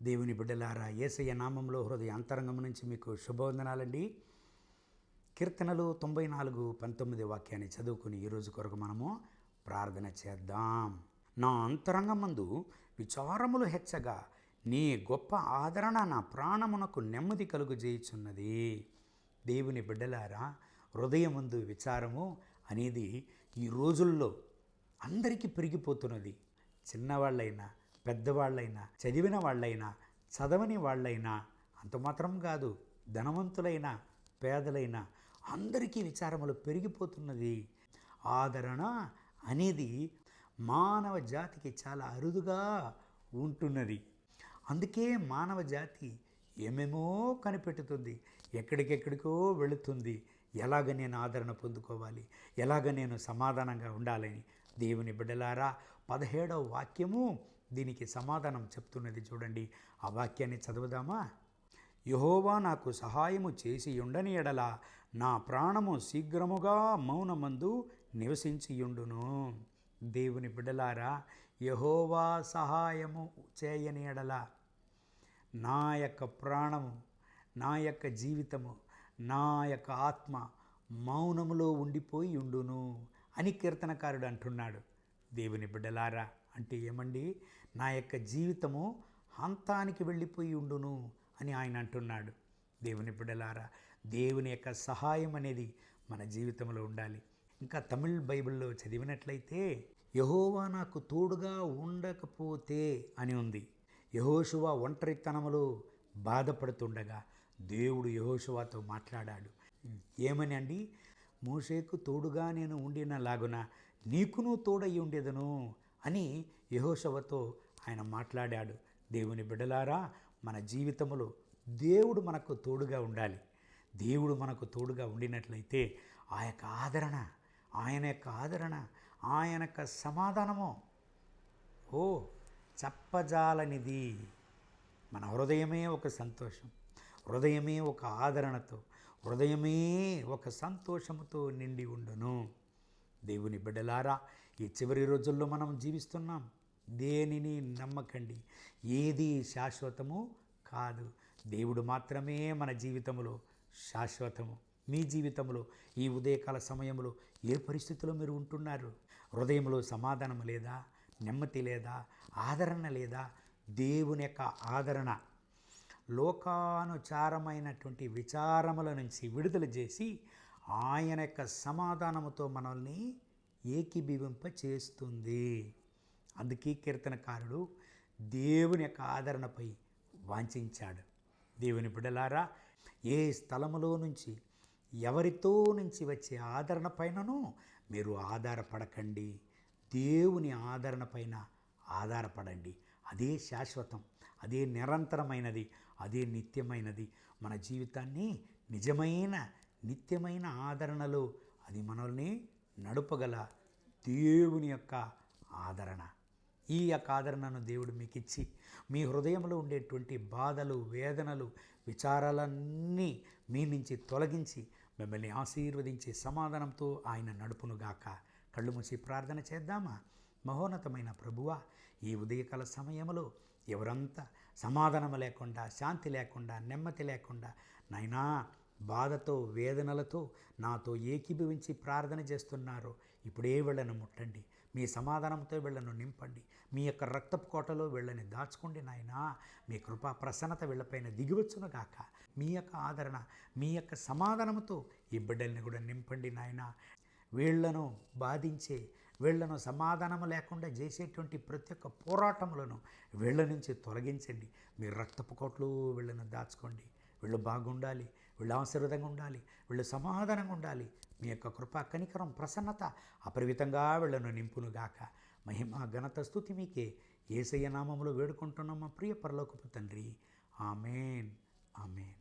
దేవుని బిడ్డలారా, యేసయ్య నామంలో హృదయ అంతరంగం నుంచి మీకు శుభవందనాలండి. కీర్తనలు 94:19 వాక్యాన్ని చదువుకుని ఈరోజు కొరకు మనము ప్రార్థన చేద్దాం. నా అంతరంగమందు విచారములు హెచ్చగా నీ గొప్ప ఆదరణ నా ప్రాణమునకు నెమ్మది కలుగజేయుచున్నది. దేవుని బిడ్డలారా, హృదయమందు విచారము అనేది ఈ రోజుల్లో అందరికీ పెరిగిపోతున్నది. చిన్నవాళ్ళైనా పెద్దవాళ్ళైనా, చదివిన వాళ్ళైనా చదవని వాళ్ళైనా, అంత మాత్రం కాదు, ధనవంతులైనా పేదలైనా అందరికీ విచారములు పెరిగిపోతున్నది. ఆదరణ అనేది మానవ జాతికి చాలా అరుదుగా ఉంటున్నది. అందుకే మానవ జాతి ఏమేమో కనిపెట్టుతుంది, ఎక్కడికెక్కడికో వెళుతుంది. ఎలాగ నేను ఆదరణ పొందుకోవాలి, ఎలాగ నేను సమాధానంగా ఉండాలని. దేవుని బిడ్డలారా, 17వ వాక్యము దీనికి సమాధానం చెప్తున్నది. చూడండి, ఆ వాక్యాన్ని చదువుదామా? యెహోవా నాకు సహాయము చేసి ఉండని ఎడల నా ప్రాణము శీఘ్రముగా మౌనమందు నివసించియుండును. దేవుని బిడ్డలారా, యెహోవా సహాయము చేయని ఎడల నా యొక్క ప్రాణము, నా యొక్క జీవితము, నా యొక్క ఆత్మ మౌనములో ఉండిపోయి ఉండును అని కీర్తనకారుడు అంటున్నాడు. దేవుని బిడ్డలారా, అంటే ఏమండి? నా యొక్క జీవితము హంతానికి వెళ్ళిపోయి ఉండును అని ఆయన అంటున్నాడు. దేవుని బిడ్డలారా, దేవుని యొక్క సహాయం అనేది మన జీవితంలో ఉండాలి. ఇంకా తమిళ్ బైబిల్లో చదివినట్లయితే యెహోవా నాకు తోడుగా ఉండకపోతే అని ఉంది. యెహోషువ ఒంటరితనములో బాధపడుతుండగా దేవుడు యెహోషువతో మాట్లాడాడు. ఏమని అండి? మోషేకు తోడుగా నేను ఉండినలాగున నీకును తోడై ఉండేదను అని యెహోషువతో ఆయన మాట్లాడాడు. దేవుని బిడ్డలారా, మన జీవితంలో దేవుడు మనకు తోడుగా ఉండాలి. దేవుడు మనకు తోడుగా ఉండినట్లయితే ఆ యొక్క ఆదరణ, ఆయన యొక్క ఆదరణ, ఆయన యొక్క సమాధానము చెప్పజాలనిది. మన హృదయమే ఒక సంతోషం, హృదయమే ఒక ఆదరణతో, హృదయమే ఒక సంతోషముతో నిండి ఉండును. దేవుని బిడ్డలారా, ఈ చివరి రోజుల్లో మనం జీవిస్తున్నాం. దేనిని నమ్మకండి, ఏది శాశ్వతము కాదు. దేవుడు మాత్రమే మన జీవితంలో శాశ్వతము. మీ జీవితంలో ఈ ఉదయకాల సమయంలో ఏ పరిస్థితిలో మీరు ఉంటున్నారు? హృదయంలో సమాధానం లేదా? నెమ్మది లేదా? ఆదరణ లేదా? దేవుని యొక్క ఆదరణ లోకానుచారమైనటువంటి విచారముల నుంచి విడుదల చేసి ఆయన యొక్క సమాధానముతో మనల్ని ఏకీభవింప చేస్తుంది. అందుకే కీర్తనకారుడు దేవుని యొక్క ఆదరణపై వాంఛించాడు. దేవుని బిడ్డలారా, ఏ స్థలములో నుంచి, ఎవరితో నుంచి వచ్చే ఆదరణ పైనను మీరు ఆధారపడకండి. దేవుని ఆదరణ పైన ఆధారపడండి. అదే శాశ్వతం, అదే నిరంతరమైనది, అదే నిత్యమైనది. మన జీవితాన్ని నిజమైన నిత్యమైన ఆదరణలో అది మనల్ని నడుపగల దేవుని యొక్క ఆదరణ. ఈ యొక్క ఆదరణను దేవుడు మీకు ఇచ్చి మీ హృదయంలో ఉండేటువంటి బాధలు, వేదనలు, విచారాలన్నీ మీ నుంచి తొలగించి మిమ్మల్ని ఆశీర్వదించే సమాధానంతో ఆయన నడుపునుగాక. కళ్ళు మూసి ప్రార్థన చేద్దామా? మహోన్నతమైన ప్రభువా, ఈ ఉదయకాల సమయంలో ఎవరంతా సమాధానం లేకుండా, శాంతి లేకుండా, నెమ్మది లేకుండా నాయనా బాధతో, వేదనలతో నాతో ఏకీభవించి ప్రార్థన చేస్తున్నారో ఇప్పుడే వీళ్ళను ముట్టండి. మీ సమాధానంతో వీళ్ళను నింపండి. మీ యొక్క రక్తపు కోటలో వీళ్ళని దాచుకోండి నాయనా. మీ కృపా ప్రసన్నత వీళ్ళపైన దిగివచ్చునుగాక. మీ యొక్క ఆదరణ, మీ యొక్క సమాధానంతో ఈ బిడ్డల్ని కూడా నింపండి నాయనా. వీళ్లను బాధించే, వీళ్లను సమాధానం లేకుండా చేసేటువంటి ప్రతి ఒక్క పోరాటములను వీళ్ళ నుంచి తొలగించండి. మీ రక్తపు కోట్లు వీళ్ళను దాచుకోండి. వీళ్ళు బాగుండాలి, వీళ్ళు ఆశీర్వాదంగా ఉండాలి, వీళ్ళు సమాధానంగా ఉండాలి. మీ యొక్క కృప, కనికరం, ప్రసన్నత అపరిమితంగా వీళ్ళను నింపునుగాక. మహిమ, ఘనత, స్తుతి మీకే. యేసయ్య నామములో వేడుకుంటున్నాం మా ప్రియ పరలోకపు తండ్రి. ఆమేన్, ఆమేన్.